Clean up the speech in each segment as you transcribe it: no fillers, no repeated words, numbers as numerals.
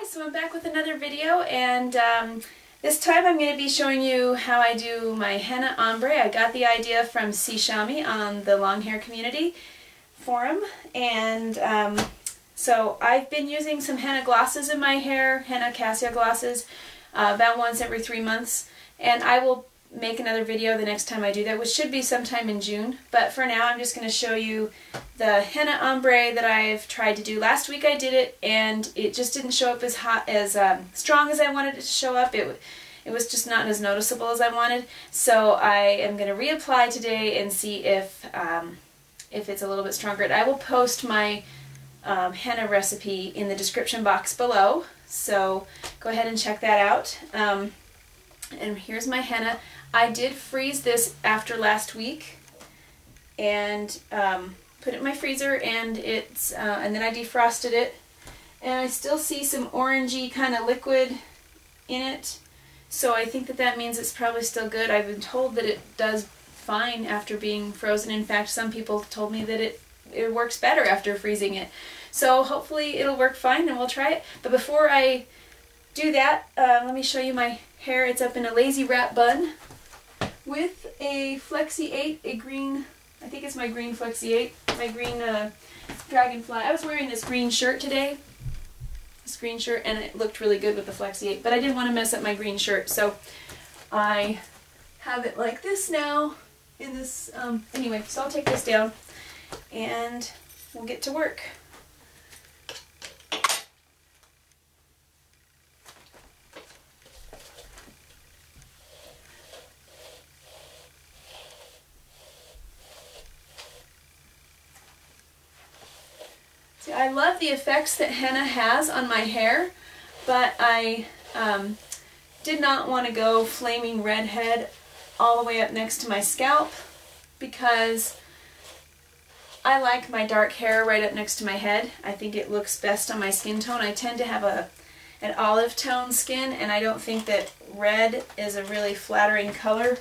Hi, so I'm back with another video, and this time I'm going to be showing you how I do my Henna Ombre. I got the idea from Cider on the long hair community forum, and so I've been using some henna glosses in my hair, henna cassia glosses, about once every 3 months, and I will make another video the next time I do that, which should be sometime in June. But for now, I'm just going to show you the Henna Ombre that I've tried to do. Last week I did it, and it just didn't show up as strong as I wanted it to show up. It was just not as noticeable as I wanted. So I am going to reapply today and see if it's a little bit stronger. And I will post my henna recipe in the description box below. So go ahead and check that out. And here's my henna. I did freeze this after last week and put it in my freezer, and and then I defrosted it, and I still see some orangey kind of liquid in it, so I think that means it's probably still good. I've been told that it does fine after being frozen. In fact, some people told me that it works better after freezing it. So hopefully it'll work fine, and we'll try it. But before I do that, let me show you my hair. It's up in a lazy wrap bun with a Flexi 8, a green, I think it's my green Flexi 8, my green dragonfly. I was wearing this green shirt today, and it looked really good with the Flexi 8, but I didn't want to mess up my green shirt, so I have it like this now in this, anyway, so I'll take this down and we'll get to work. I love the effects that henna has on my hair, but I did not want to go flaming redhead all the way up next to my scalp, because I like my dark hair right up next to my head. I think it looks best on my skin tone. I tend to have an olive tone skin, and I don't think that red is a really flattering color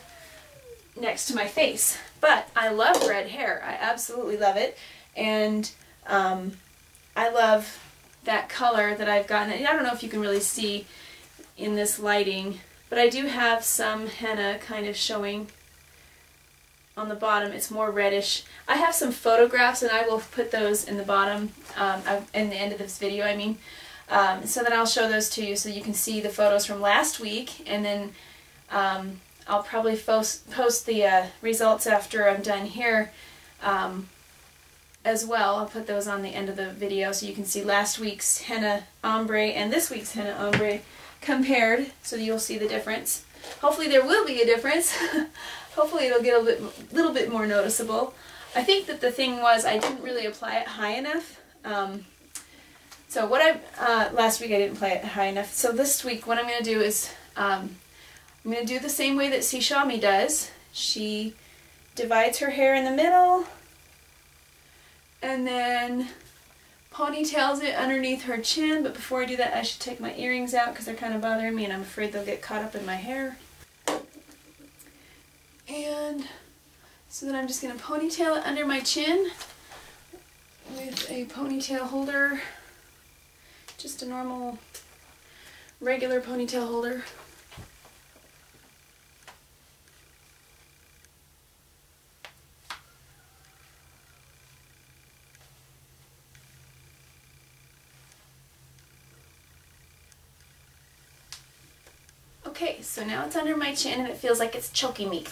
next to my face. But I love red hair. I absolutely love it, and I love that color that I've gotten. I don't know if you can really see in this lighting, but I do have some henna kind of showing on the bottom. It's more reddish. I have some photographs, and I will put those in the bottom, in the end of this video, I mean, so that I'll show those to you so you can see the photos from last week, and then I'll probably post the results after I'm done here as well. I'll put those on the end of the video so you can see last week's Henna Ombre and this week's Henna Ombre compared, so you'll see the difference. Hopefully there will be a difference. Hopefully it'll get a little bit more noticeable. I think that the thing was I didn't really apply it high enough. So what last week I didn't apply it high enough. So this week what I'm going to do is I'm going to do the same way that Cider does. She divides her hair in the middle, and then ponytails it underneath her chin. But before I do that, I should take my earrings out because they're kind of bothering me, and I'm afraid they'll get caught up in my hair. And so then I'm just going to ponytail it under my chin with a ponytail holder, just a normal, regular ponytail holder. Okay, so now it's under my chin, and it feels like it's choking me.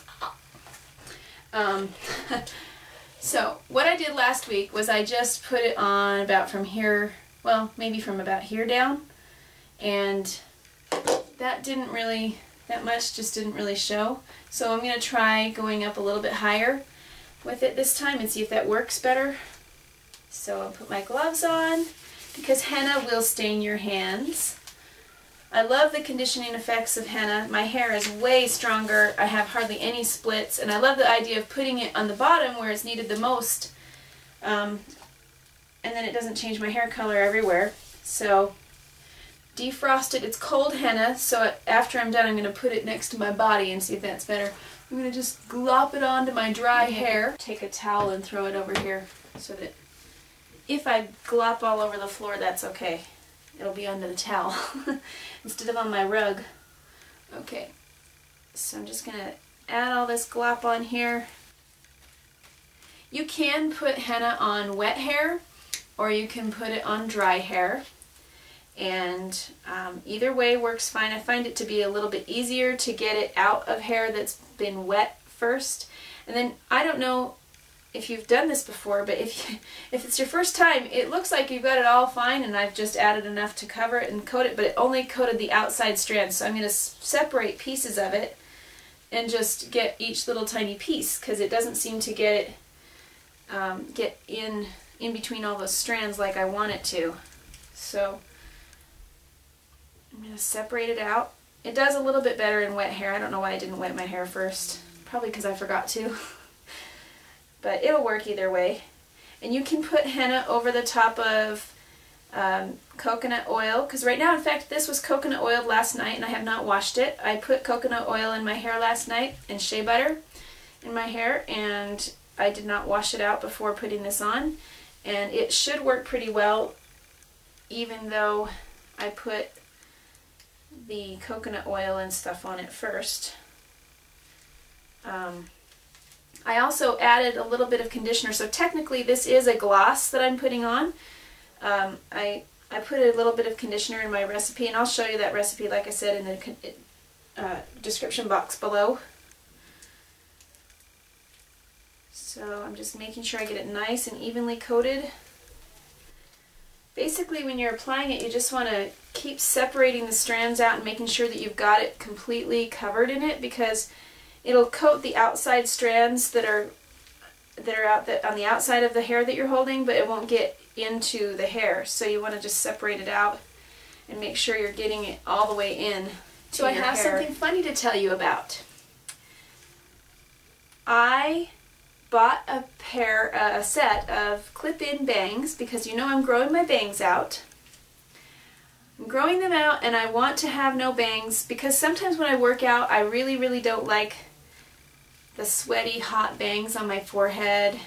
So what I did last week was I just put it on about from here, well, maybe from about here down, and that much just didn't really show. So I'm going to try going up a little bit higher with it this time and see if that works better. So I'll put my gloves on, because henna will stain your hands. I love the conditioning effects of henna. My hair is way stronger. I have hardly any splits, and I love the idea of putting it on the bottom where it's needed the most, and then it doesn't change my hair color everywhere. So defrost it. It's cold henna, so after I'm done I'm going to put it next to my body and see if that's better. I'm going to just glop it onto my dry hair. Take a towel and throw it over here so that if I glop all over the floor, that's okay. it'll be under the towel instead of on my rug. Okay, so I'm just going to add all this glop on here. You can put henna on wet hair, or you can put it on dry hair, and either way works fine. I find it to be a little bit easier to get it out of hair that's been wet first. And then, I don't know if you've done this before, but if it's your first time, it looks like you've got it all fine, and I've just added enough to cover it and coat it, but it only coated the outside strands. So I'm going to separate pieces of it and just get each little tiny piece, because it doesn't seem to get in between all those strands like I want it to. So I'm going to separate it out. It does a little bit better in wet hair. I don't know why I didn't wet my hair first. Probably because I forgot to. But it'll work either way. And you can put henna over the top of coconut oil, because right now, in fact, this was coconut oiled last night and I have not washed it. I put coconut oil in my hair last night and shea butter in my hair, and I did not wash it out before putting this on, and it should work pretty well even though I put the coconut oil and stuff on it first. I also added a little bit of conditioner, so technically this is a gloss that I'm putting on. I put a little bit of conditioner in my recipe, and I'll show you that recipe, like I said, in the description box below. So I'm just making sure I get it nice and evenly coated. Basically, when you're applying it, you just want to keep separating the strands out and making sure that you've got it completely covered in it, because it'll coat the outside strands that are out on the outside of the hair that you're holding, but it won't get into the hair. So you want to just separate it out and make sure you're getting it all the way in to your hair. So I have something funny to tell you about. I bought a set of clip-in bangs, because you know I'm growing my bangs out. I'm growing them out, and I want to have no bangs, because sometimes when I work out, I really don't like the sweaty, hot bangs on my forehead.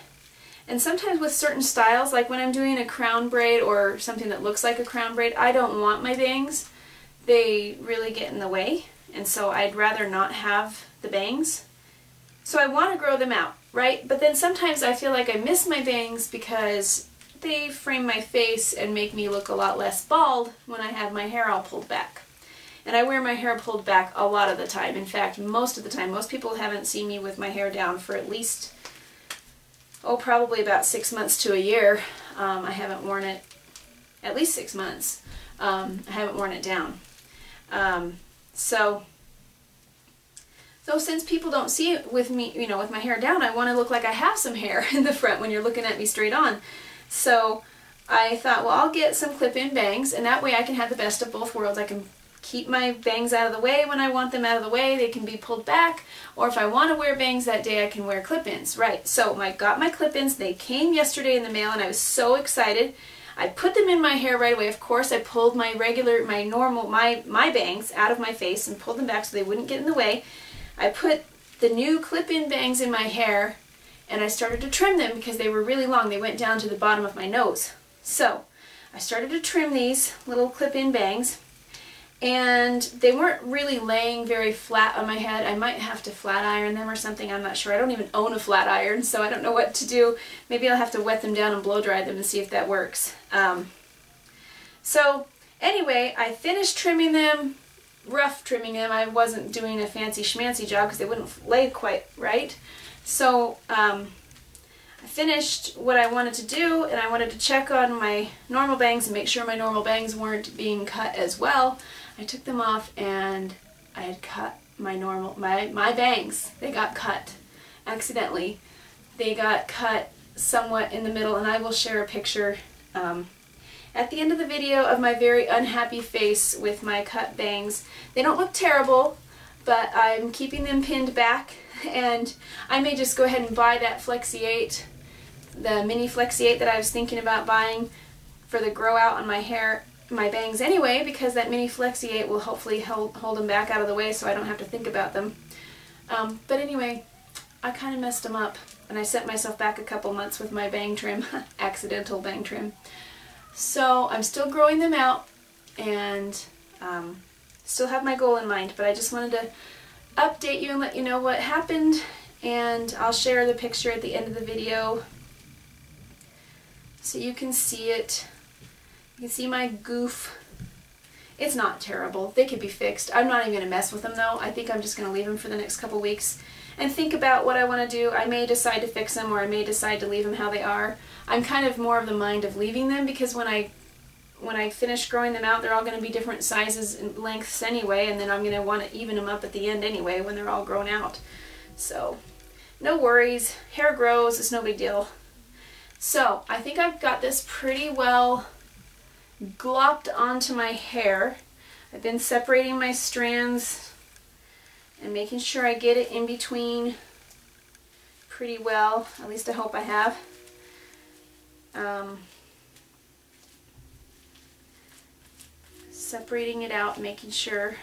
And sometimes with certain styles, like when I'm doing a crown braid or something that looks like a crown braid, I don't want my bangs. They really get in the way, and so I'd rather not have the bangs. So I want to grow them out, right? But then sometimes I feel like I miss my bangs because they frame my face and make me look a lot less bald when I have my hair all pulled back. And I wear my hair pulled back a lot of the time. In fact, most of the time. Most people haven't seen me with my hair down for at least, probably about 6 months to a year. I haven't worn it, at least 6 months. I haven't worn it down. So since people don't see it with me, with my hair down, I want to look like I have some hair in the front when you're looking at me straight on. So I thought, well, I'll get some clip-in bangs, and that way I can have the best of both worlds. I can keep my bangs out of the way when I want them out of the way. They can be pulled back, or if I want to wear bangs that day, I can wear clip-ins. Right, so I got my clip-ins. They came yesterday in the mail, and I was so excited. I put them in my hair right away. Of course, I pulled my bangs out of my face and pulled them back so they wouldn't get in the way. I put the new clip-in bangs in my hair, and I started to trim them because they were really long. They went down to the bottom of my nose. So I started to trim these little clip-in bangs, and they weren't really laying very flat on my head. I might have to flat iron them or something. I'm not sure. I don't even own a flat iron, so I don't know what to do. Maybe I'll have to wet them down and blow dry them and see if that works. So anyway, I finished trimming them. Rough trimming them. I wasn't doing a fancy schmancy job because they wouldn't lay quite right. So I finished what I wanted to do, and I wanted to check on my normal bangs and make sure my normal bangs weren't being cut as well. I took them off, and I had cut my bangs. They got cut accidentally. They got cut somewhat in the middle, and I will share a picture at the end of the video of my very unhappy face with my cut bangs. They don't look terrible, but I'm keeping them pinned back, and I may just go ahead and buy that Flexi 8, the mini Flexi 8 that I was thinking about buying for the grow out on my hair, my bangs anyway, because that mini Flexi 8 will hopefully hold them back out of the way so I don't have to think about them. But anyway, I kind of messed them up, and I sent myself back a couple months with my bang trim, accidental bang trim. So I'm still growing them out, and still have my goal in mind, but I just wanted to update you and let you know what happened, and I'll share the picture at the end of the video so you can see it. You can see my goof. It's not terrible. They could be fixed. I'm not even going to mess with them though. I think I'm just going to leave them for the next couple weeks and think about what I want to do. I may decide to fix them, or I may decide to leave them how they are. I'm kind of more of the mind of leaving them, because when I finish growing them out, they're all going to be different sizes and lengths anyway, and then I'm going to want to even them up at the end anyway when they're all grown out. So, no worries. Hair grows. It's no big deal. So, I think I've got this pretty well glopped onto my hair. I've been separating my strands and making sure I get it in between pretty well. At least I hope I have. Separating it out, making sure.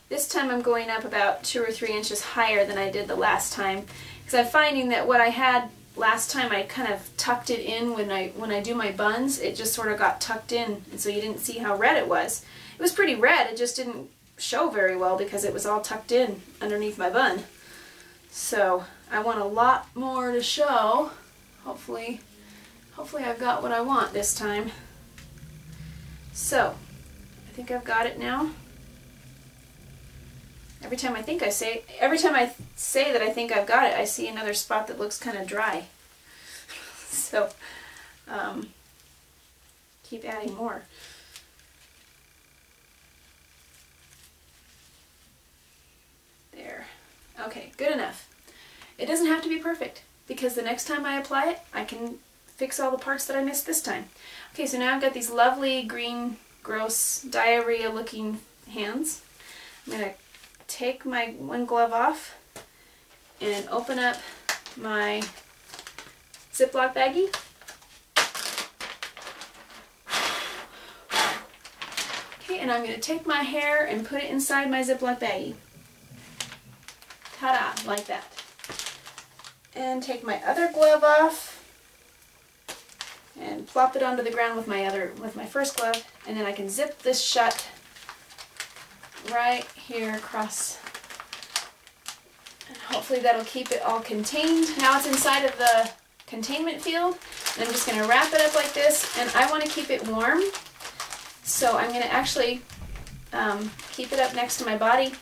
This time I'm going up about 2 or 3 inches higher than I did the last time, because I'm finding that what I had last time, I kind of tucked it in when I do my buns. It just sort of got tucked in, and so you didn't see how red it was. It was pretty red, it just didn't show very well because it was all tucked in underneath my bun. So I want a lot more to show. Hopefully I've got what I want this time. So I think I've got it now. Every time I say that I think I've got it, I see another spot that looks kind of dry. So, keep adding more. There. Okay, good enough. It doesn't have to be perfect, because the next time I apply it, I can fix all the parts that I missed this time. Okay, so now I've got these lovely green, gross, diarrhea-looking hands. I'm going to take my one glove off and open up my Ziploc baggie. Okay, and I'm going to take my hair and put it inside my Ziploc baggie. Ta-da, like that. And take my other glove off and plop it onto the ground with my first glove, and then I can zip this shut right here across, and hopefully that'll keep it all contained. Now it's inside of the containment field, and I'm just going to wrap it up like this, and I want to keep it warm, so I'm going to actually keep it up next to my body.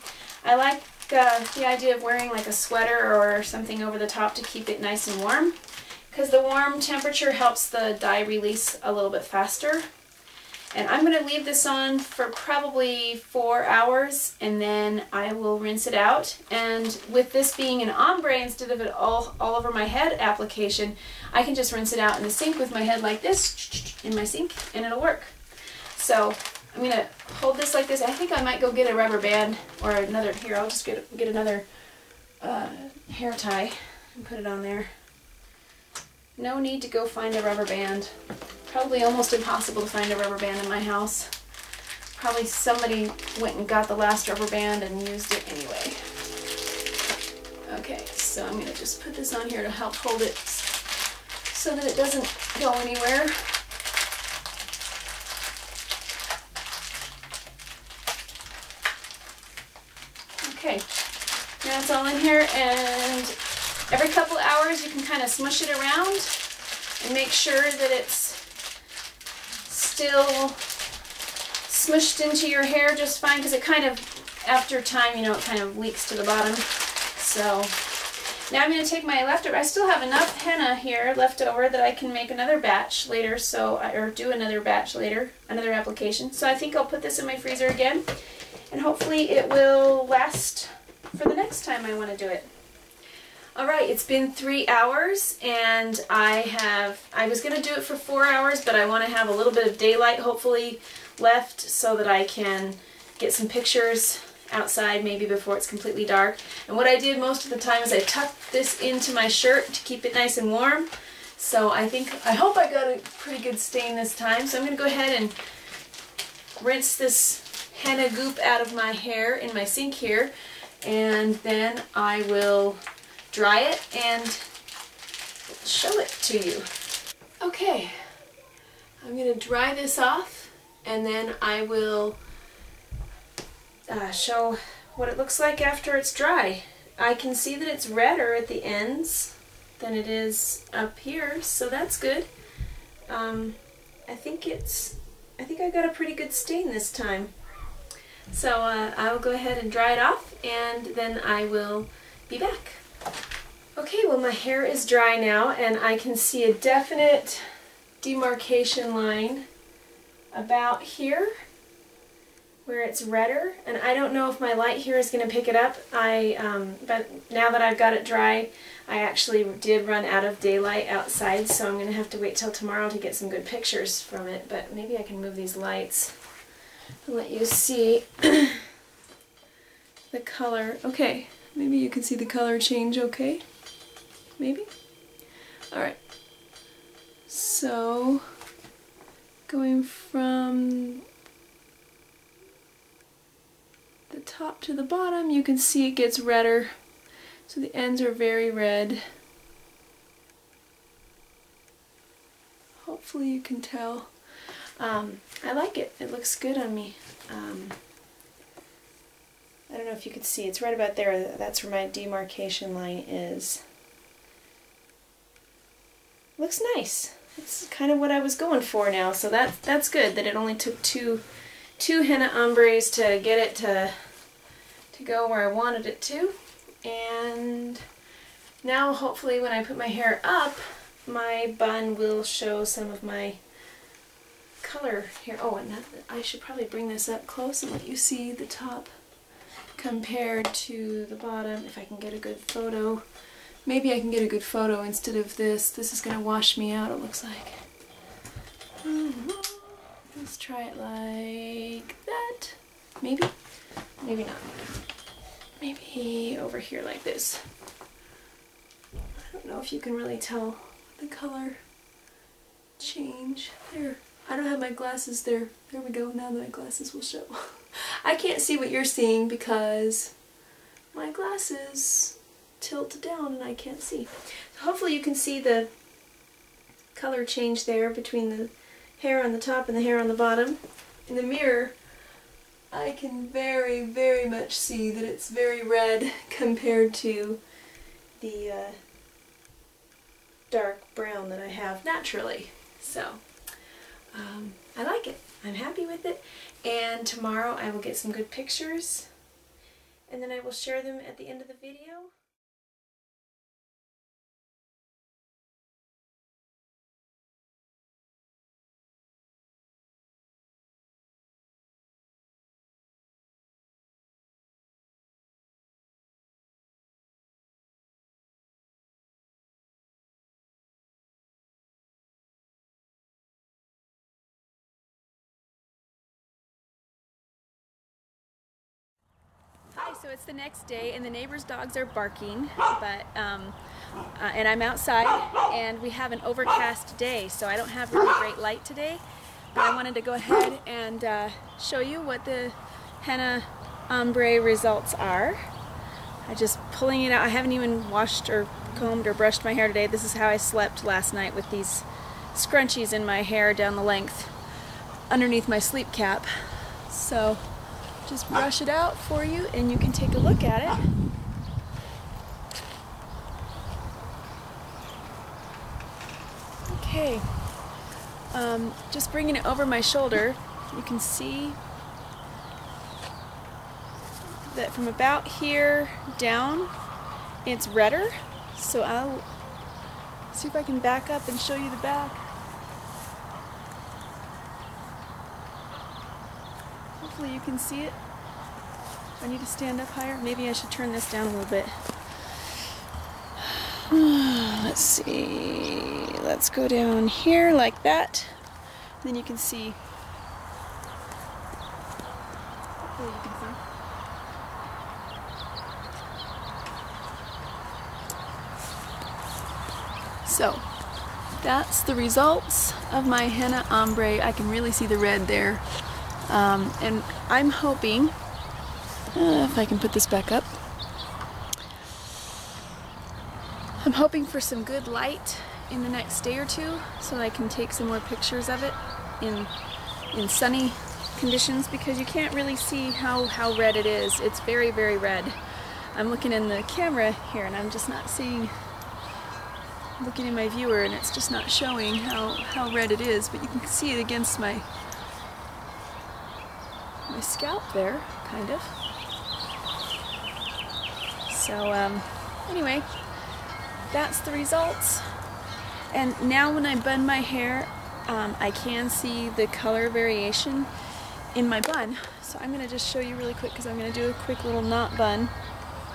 I like the idea of wearing like a sweater or something over the top to keep it nice and warm, because the warm temperature helps the dye release a little bit faster. And I'm going to leave this on for probably 4 hours, and then I will rinse it out. And with this being an ombre instead of it all over my head application, I can just rinse it out in the sink with my head like this, in my sink, and it'll work. So I'm going to hold this like this. I think I might go get a rubber band or another, here, I'll just get another hair tie and put it on there. No need to go find a rubber band. Probably almost impossible to find a rubber band in my house. Probably somebody went and got the last rubber band and used it anyway. Okay, so I'm going to just put this on here to help hold it so that it doesn't go anywhere. Okay, now it's all in here, and every couple hours you can kind of smush it around and make sure that it's still smushed into your hair just fine, because it kind of, after time, you know, it kind of leaks to the bottom. So now I'm going to take my leftover. I still have enough henna here left over that I can make another batch later, or do another batch later, another application. So I think I'll put this in my freezer again, and hopefully it will last for the next time I want to do it. Alright, it's been 3 hours, and I was going to do it for 4 hours, but I want to have a little bit of daylight hopefully left so that I can get some pictures outside maybe before it's completely dark. And what I did most of the time is I tucked this into my shirt to keep it nice and warm. So I hope I got a pretty good stain this time. So I'm going to go ahead and rinse this henna goop out of my hair in my sink here, and then I will dry it and show it to you. Okay, I'm going to dry this off, and then I will show what it looks like after it's dry. I can see that it's redder at the ends than it is up here, so that's good. I think I got a pretty good stain this time. So I will go ahead and dry it off, and then I will be back. Okay, well, my hair is dry now, and I can see a definite demarcation line about here where it's redder, and I don't know if my light here is going to pick it up. But now that I've got it dry, I actually did run out of daylight outside, so I'm going to have to wait till tomorrow to get some good pictures from it. But maybe I can move these lights and let you see the color. Okay, maybe you can see the color change okay? Maybe? Alright. So, going from the top to the bottom, you can see it gets redder. So the ends are very red. Hopefully you can tell. I like it. It looks good on me. I don't know if you can see. It's right about there. That's where my demarcation line is. Looks nice. It's kind of what I was going for now. So that's good that it only took two henna ombres to get it to go where I wanted it to. And now hopefully when I put my hair up, my bun will show some of my color here. Oh, and I should probably bring this up close and let you see the top compared to the bottom if I can get a good photo. Maybe I can get a good photo instead of this. This is going to wash me out, it looks like. Let's try it like that. Maybe? Maybe not. Maybe over here like this. I don't know if you can really tell the color change. There. I don't have my glasses there. There we go. Now my glasses will show. I can't see what you're seeing because my glasses tilt down and I can't see. So hopefully you can see the color change there between the hair on the top and the hair on the bottom. In the mirror, I can very, very much see that it's very red compared to the dark brown that I have naturally. So, I like it. I'm happy with it. And tomorrow I will get some good pictures, and then I will share them at the end of the video. Hi, so it's the next day and the neighbor's dogs are barking, but and I'm outside and we have an overcast day, so I don't have really great light today, but I wanted to go ahead and show you what the Henna Ombre results are. I'm just pulling it out. I haven't even washed or combed or brushed my hair today. This is how I slept last night, with these scrunchies in my hair down the length underneath my sleep cap. So just brush it out for you and you can take a look at it. Okay, just bringing it over my shoulder, you can see that from about here down it's redder. So I'll see if I can back up and show you the back. Hopefully you can see it. I need to stand up higher. Maybe I should turn this down a little bit. Let's see. Let's go down here like that. Then you can see. Hopefully you can see. So that's the results of my Henna Ombre. I can really see the red there. And I'm hoping, if I can put this back up, I'm hoping for some good light in the next day or two so I can take some more pictures of it in sunny conditions, because you can't really see how red it is. It's very, very red. I'm looking in the camera here and I'm just not seeing, looking in my viewer, and it's just not showing how red it is, but you can see it against my scalp there, kind of. So anyway, that's the results. And now when I bun my hair, I can see the color variation in my bun. So I'm going to just show you really quick, because I'm going to do a quick little knot bun,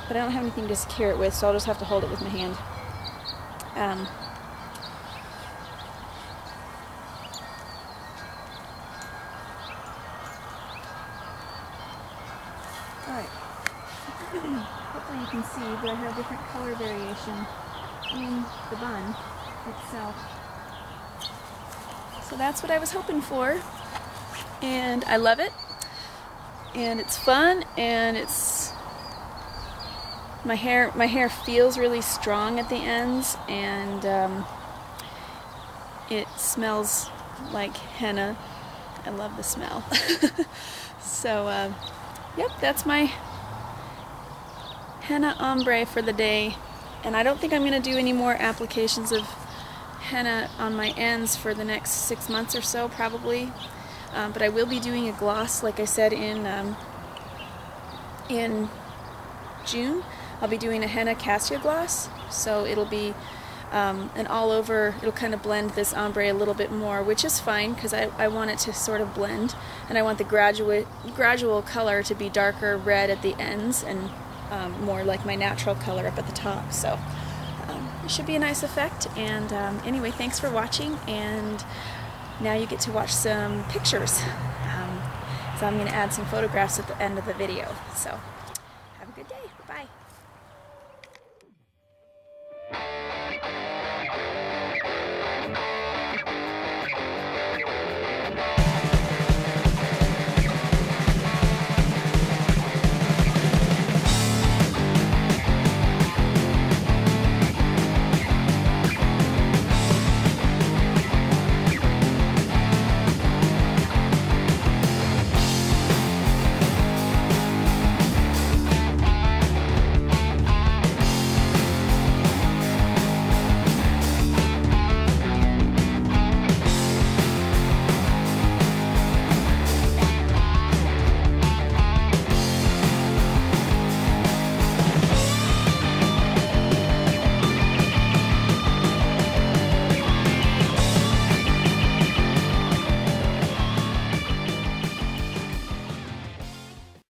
but I don't have anything to secure it with, so I'll just have to hold it with my hand. Alright, hopefully you can see, but I have different color variation in the bun itself. So that's what I was hoping for, and I love it, and it's fun, and it's my hair feels really strong at the ends, and it smells like henna. I love the smell. So yep, that's my henna ombre for the day, and I don't think I'm going to do any more applications of henna on my ends for the next 6 months or so, probably. But I will be doing a gloss, like I said, in June. I'll be doing a henna cassia gloss, so it'll be an all over, it'll kind of blend this ombre a little bit more, which is fine because I want it to sort of blend, and I want the gradual color to be darker red at the ends and more like my natural color up at the top. So it should be a nice effect. And anyway, thanks for watching, and now you get to watch some pictures. So I'm going to add some photographs at the end of the video. So have a good day. Bye.